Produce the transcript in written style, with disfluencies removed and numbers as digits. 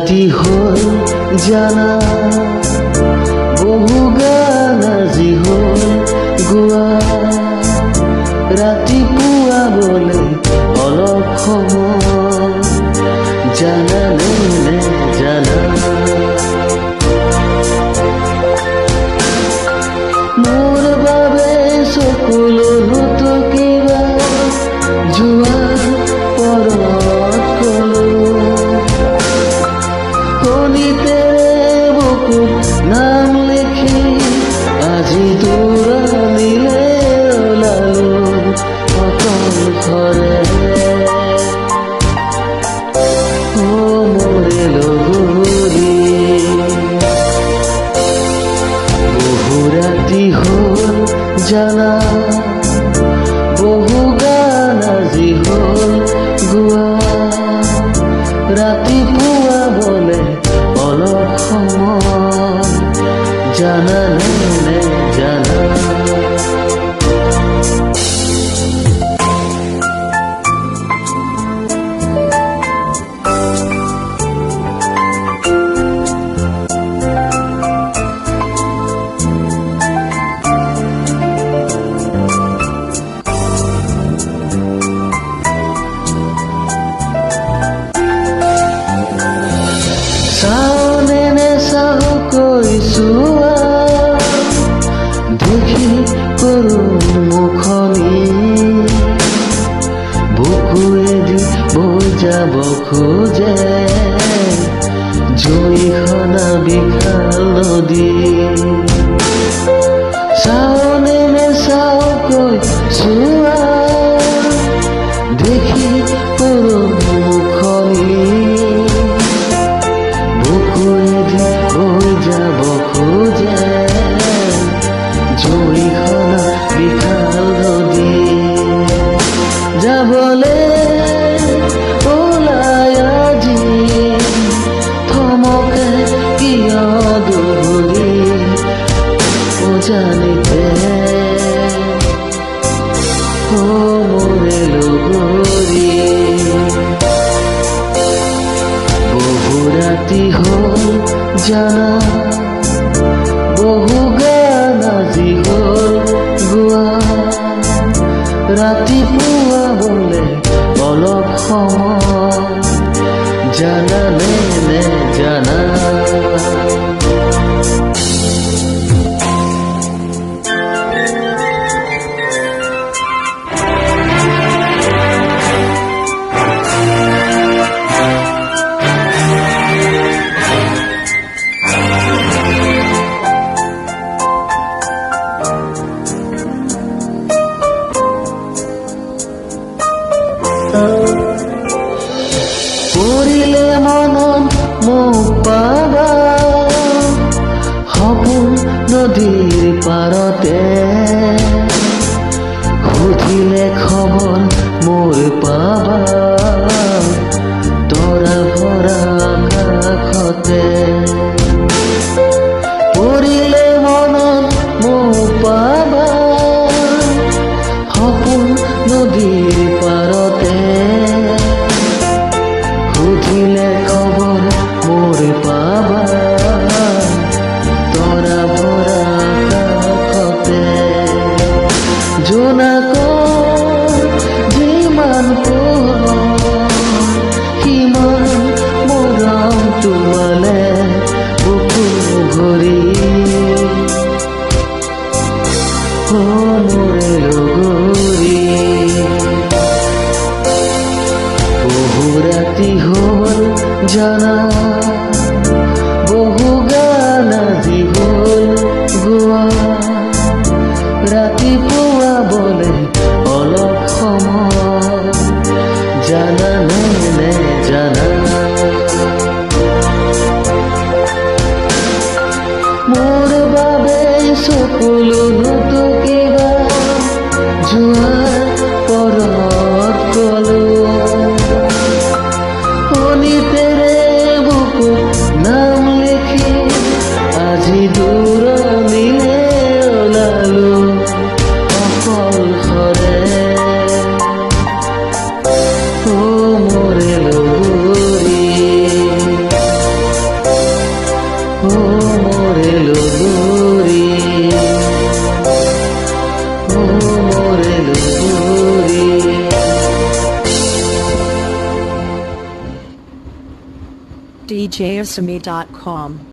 ৰাতি হ'ল জানা, বহু গান আজি হ'ল গোৱা। ৰাতিপুৱাবলৈ অলপ সময় জানানে নে জানা, মোৰ বাবে চকুলোতো কিবা যোৱাৰ পৰত কলো, কণিতেৰে বুকুত নাম লিখি আজি দূৰণিলে ওলালো অকল ঘৰে। মোৰে লগৰী বহু ৰাতি হ'ল জানা, বহু গান আজি হ'ল গোৱা। ৰাতিপুৱা বলে অলপ সময় জানানে নে জানা, চাওনে নেচাও কৈছোৱা দেখি কৰো মুখনি, বুকুৱেদি বৈ যাব খোজে জৈসনা বিশাল নদী। চাওনে নেচাও কৈছোৱা দেখি কৰো মুখনি, বুকুৱেদি বৈ যাব খোজে জৈসনা বিশাল নদী। যাবলে ওলাই আজি থমকে কিয় দৌৰি জানিতে, মোৰে লগৰী বহু ৰাতি হ'ল জানা, বহু গান আজি হ'ল গোৱা। ৰাতিপুৱা বলে অলপ সময় জানানে নে জানা, পৰিলে মনত মোক পাবা সপোন নদীৰ পাৰতে, সুধিলে খবৰ মোৰ পাবা তৰা ভৰা আকাশতে। পৰিলে মনত মোক পাবা সপোন নদীৰ পাৰতে, সুধিলে খবৰ মোৰ পাবা তৰা ভৰা আকাশতে। জোনাকৰ যিমান পোহৰ সিমান মৰম তোমালে বুকু ভৰি, মোৰে লগৰী বহু ৰাতি হ'ল জানা, বহু গান আজি হ'ল গোৱা। ৰাতিপুৱা বলে অলপ সময় জানানে নে জানা, মোৰ বাবে চকুলোতো কিবা যোৱাৰ পৰত কলো, কণিতেৰে বুকুত নাম লিখি আজি দূৰণিলে ওলালো অকল ঘৰে। josami.com.